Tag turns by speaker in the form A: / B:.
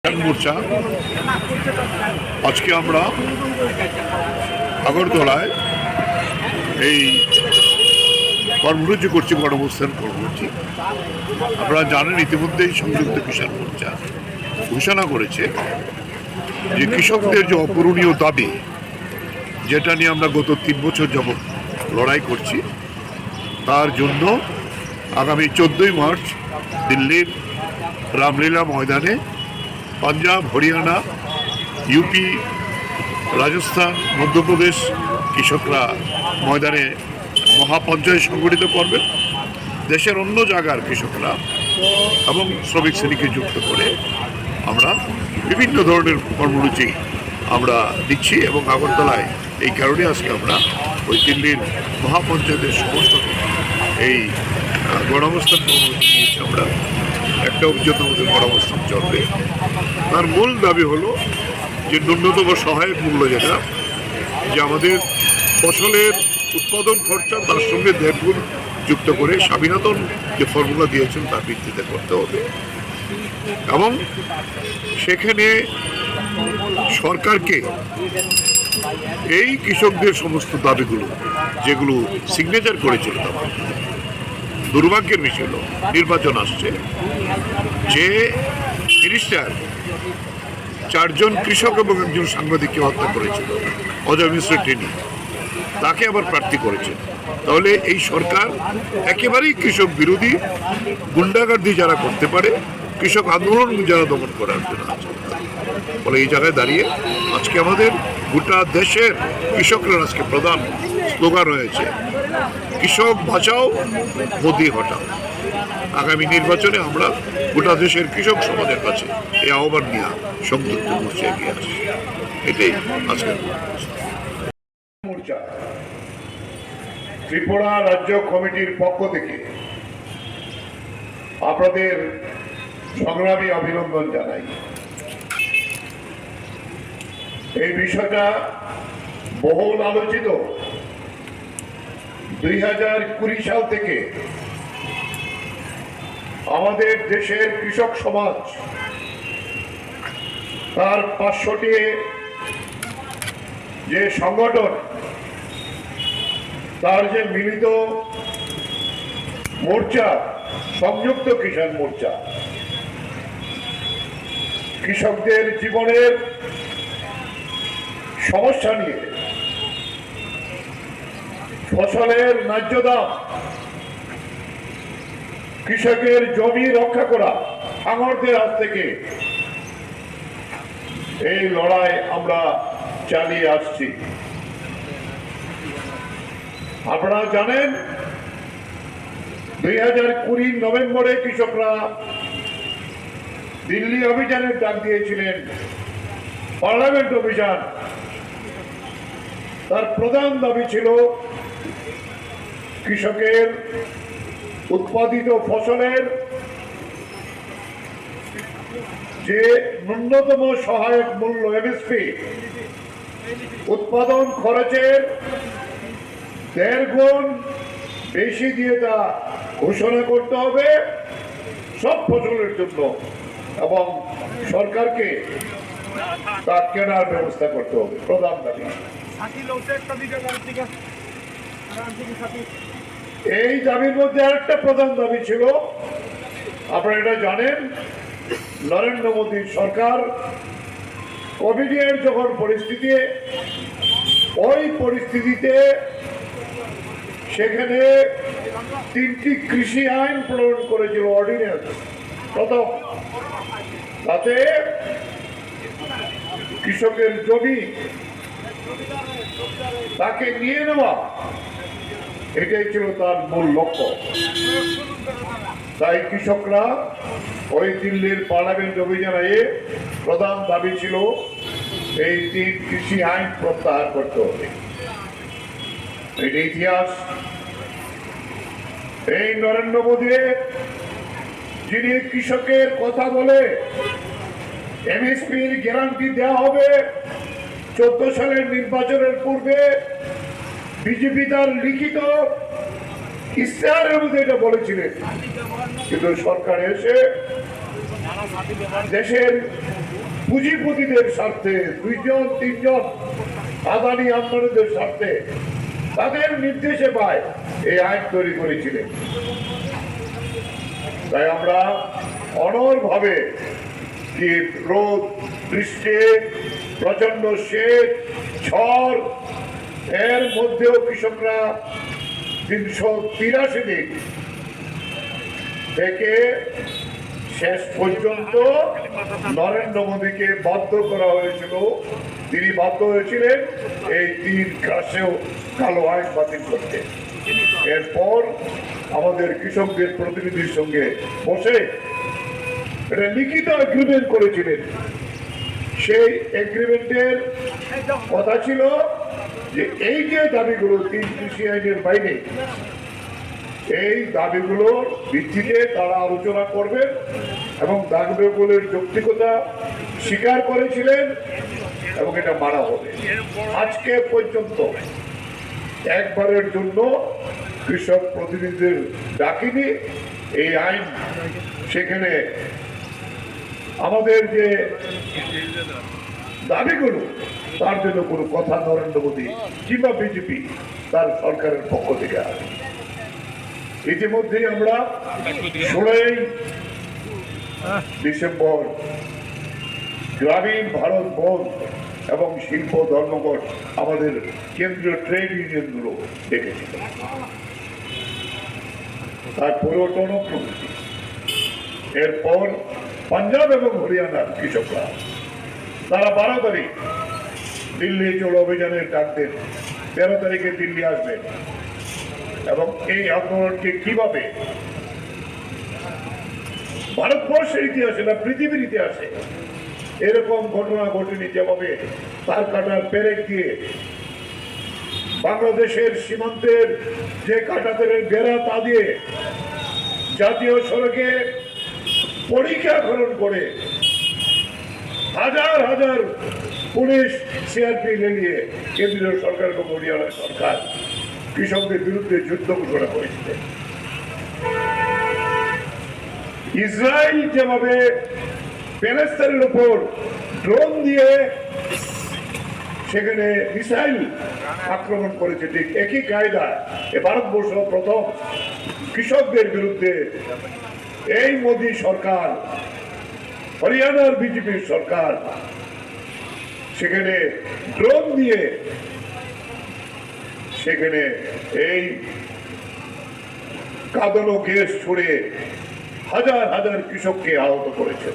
A: মোর্চা আজকে আমরা আগরতলায় এই কর্মসূচি করছি, গণঅবস্থান কর্মসূচি। আপনারা জানেন ইতিমধ্যেই সংযুক্ত কিষাণ মোর্চা ঘোষণা করেছে যে কৃষকদের যে অপূরণীয় দাবি, যেটা নিয়ে আমরা গত 3 বছর যাবৎ লড়াই করছি, তার জন্য আগামী 14ই মার্চ দিল্লির রামলীলা ময়দানে পাঞ্জাব, হরিয়ানা, ইউপি, রাজস্থান, মধ্যপ্রদেশ কৃষকরা ময়দানে মহাপঞ্চায়েত সংগঠিত করবেন। দেশের অন্য জায়গার কৃষকরা এবং শ্রমিক শ্রেণীকে যুক্ত করে আমরা বিভিন্ন ধরনের কর্মসূচি আমরা দিচ্ছি এবং আগরতলায় এই কারণে আজকে আমরা ওই দিল্লির মহাপঞ্চায়েতের সমস্ত এই গণঅবস্থান কর্মসূচি নিয়েছি। আমরা একটা অভিযোগের মধ্যে গণঅবস্থান চলবে। তার মূল দাবি হলো যে ন্যূনতম সহায়ক মূল্য, যেটা যে আমাদের ফসলের উৎপাদন খরচা তার সঙ্গে 1.5 গুণ যুক্ত করে স্বামীনাথন যে ফর্মুলা দিয়েছেন তার ভিত্তিতে করতে হবে এবং সেখানে সরকারকে এই কৃষকদের সমস্ত দাবিগুলো যেগুলো সিগনেচার করেছিল, তখন দুর্ভাগ্যের বিষয় হলো নির্বাচন আসছে, যে মিনিস্টার 4 জন কৃষক এবং একজন সাংবাদিককে হত্যা করেছিল, অজয় মিশ্র টেনি, তাকে আবার প্রার্থী করেছেন। তাহলে এই সরকার একেবারেই কৃষক বিরোধী, গুন্ডাগার্দি যারা করতে পারে, কৃষক আন্দোলন যারা দমন করার জন্য আছে। ফলে এই জায়গায় দাঁড়িয়ে আজকে আমাদের গোটা দেশের কৃষকরা আজকে প্রধান স্লোগান রয়েছে, কৃষক বাঁচাও, মোদি হটাও। আগামী নির্বাচনে আমরা গোটা দেশের কৃষক সমাজের কাছে এই আহ্বান নিয়ে সংযুক্ত মোর্চা এগিয়ে আসছি। এটাই আজকের মোর্চা। ত্রিপুরা রাজ্য কমিটির পক্ষ থেকে আপনাদের সংগ্রামী অভিনন্দন জানাই। এই বিষয়টা বহুল আলোচিত। 2020 সাল থেকে আমাদের দেশের কৃষক সমাজ তার 500টি যে সংগঠন, তার যে মিলিত মোর্চা, সংযুক্ত কিষাণ মোর্চা, কৃষকদের জীবনের সমস্যা নিয়ে, ফসলের ন্যায্য দাম, কৃষকের জমি রক্ষা করা, হাঙরদের হাত থেকে এই লড়াই আমরা চালিয়ে আসছি। আপনারা জানেন 2020 নভেম্বরে কৃষকরা দিল্লি অভিযানের ডাক দিয়েছিলেন, পার্লামেন্ট অভিযান। তার প্রধান দাবি ছিল কৃষকের উৎপাদিত ফসলের যে ন্যূনতম সহায়ক মূল্য এমএসপি, উৎপাদন খরচের 1.5 গুণ বেশি দিয়ে তা ঘোষণা করতে হবে সব ফসলের জন্য এবং সরকারকে তা কেনার ব্যবস্থা করতে হবে। প্রধান দাবি। এই দাবির মধ্যে আরেকটা প্রধান দাবি ছিল, আপনারা এটা জানেন, নরেন্দ্র মোদীর সরকার কোভিডের যখন পরিস্থিতি, ওই পরিস্থিতিতে সেখানে 3টি কৃষি আইন প্রণয়ন করেছিল, অর্ডিন্যান্স। প্রথম, তাতে কৃষকের জমি তাকে নিয়ে নেওয়া, এটাই ছিল তার মূল লক্ষ্য। তাই কৃষকরা ওই দিল্লির পার্লামেন্ট অভিযানে প্রধান দাবি ছিল এই 3 কৃষি আইন প্রত্যাহার করতে হবে। এটা ইতিহাস। এই নরেন্দ্র মোদী যিনি কৃষকের কথা বলে এমএসপির গ্যারান্টি দেওয়া হবে, 14 সালের নির্বাচনের পূর্বে বিজেপি তার লিখিত ইশতেহারের মধ্যে এটা বলেছিলেন, কিন্তু সরকার এসে দেশের পুঁজিপতিদের স্বার্থে, দুইজন তিনজন আদানি আম্বানিদের স্বার্থে তাদের নির্দেশে পায় এই আইন তৈরি করেছিলেন। তাই আমরা অনড়ভাবে কি রোদ, বৃষ্টি, প্রচন্ড শীত, ঝড়, এর মধ্যেও কৃষকরা 383 দিন থেকে শেষ পর্যন্ত নরেন্দ্র মোদীকে বাধ্য করা হয়েছিল, তিনি বাধ্য হয়েছিলেন এই 3 ক্লাসেও কালো আইন বাতিল করতে। এরপর আমাদের কৃষকদের প্রতিনিধির সঙ্গে বসে এটা লিখিত এগ্রিমেন্ট করেছিলেন। সেই এগ্রিমেন্টের কথা ছিল যে এই যে দাবিগুলো 3 কৃষি আইনের বাইরে, এই দাবিগুলোর ভিত্তিতে তারা আলোচনা করবেন এবং দাবিগুলোর যৌক্তিকতা স্বীকার করেছিলেন এবং এটা মানা হবে। আজকে পর্যন্ত একবারের জন্য কৃষক প্রতিনিধিদের ডাকিনি এই আইন, সেখানে আমাদের যে দাবিগুলো তার জন্য কোনো কথা নরেন্দ্র মোদী কিংবা বিজেপি তার সরকারের পক্ষ থেকে আসে। ইতিমধ্যেই আমরা 16 ডিসেম্বর গ্রামীণ ভারত বন্ধ এবং শিল্প ধর্মঘট আমাদের কেন্দ্রীয় ট্রেড ইউনিয়নগুলো দেখেছিল। তারপরেও প্রভৃতি। এরপর পাঞ্জাব এবং হরিয়ানার কৃষকরা তারা 12 তারিখ দিল্লি চলো অভিযানের ডাক দেন, 13 তারিখে দিল্লি আসবেন এবং এই আন্দোলনকে কিভাবে ভারতবর্ষের ইতিহাসে না পৃথিবীর ইতিহাসে এরকম ঘটনা ঘটেনি, যেভাবে তার কাটার পেরেক দিয়ে বাংলাদেশের সীমান্তের যে কাঁটাতারের বেড়া তা দিয়ে জাতীয় সড়কে পরীক্ষা খনন করে হাজার হাজার পুলিশ সিআরপি নিয়ে কেন্দ্রীয় সরকার এবং হরিয়ানা সরকার কৃষকদের বিরুদ্ধে যুদ্ধ ঘোষণা করেছিলেন। ইসরায়েল যেভাবে প্যালেস্তাইনের উপর ড্রোন দিয়ে সেখানে মিসাইল আক্রমণ করেছে, ঠিক একই কায়দা ভারতবর্ষ প্রথম কৃষকদের বিরুদ্ধে এই মোদী সরকার, হরিয়ানার বিজেপির সরকার সেখানে ড্রোন দিয়ে সেখানে এই কাঁদানো গ্যাস ছুড়ে হাজার হাজার কৃষককে আহত করেছে।